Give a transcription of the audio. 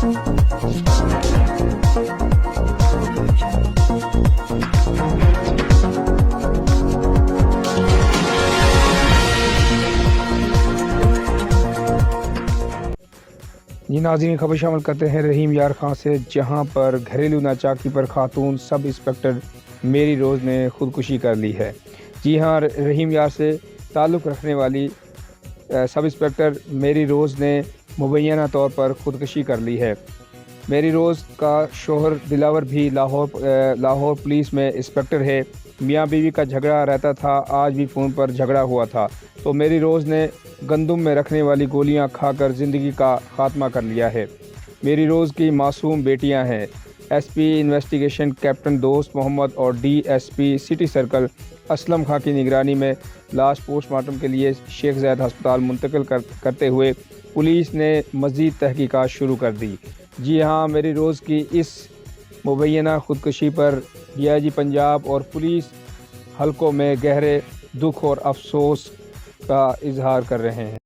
جی ناظرین، خبر شامل کرتے ہیں رحیم یار خان سے، جہاں پر گھریلو ناچاکی پر خاتون سب انسپکٹر میری روز نے خودکشی کر لی ہے۔ جی ہاں، رحیم یار سے تعلق رکھنے والی سب انسپکٹر میری روز نے مبینہ طور پر خودکشی کر لی ہے۔ میری روز کا شوہر دلاور بھی لاہور پولیس میں انسپکٹر ہے۔ میاں بیوی کا جھگڑا رہتا تھا، آج بھی فون پر جھگڑا ہوا تھا تو میری روز نے گندم میں رکھنے والی گولیاں کھا کر زندگی کا خاتمہ کر لیا ہے۔ میری روز کی معصوم بیٹیاں ہیں۔ ایس پی انویسٹیگیشن کیپٹن دوست محمد اور D S P city circle Aslam Khan کی نگرانی میں لاش پوسٹ مارٹم کے لیے شیخ زاید ہسپتال منتقل کرتے ہوئے پولیس نے مزید تحقیقات شروع کر دی۔ جی ہاں، میری روز کی اس مبینہ خودکشی پر ڈی آئی جی پنجاب اور پولیس حلقوں میں گہرے دکھ اور افسوس کا اظہار کر رہے ہیں۔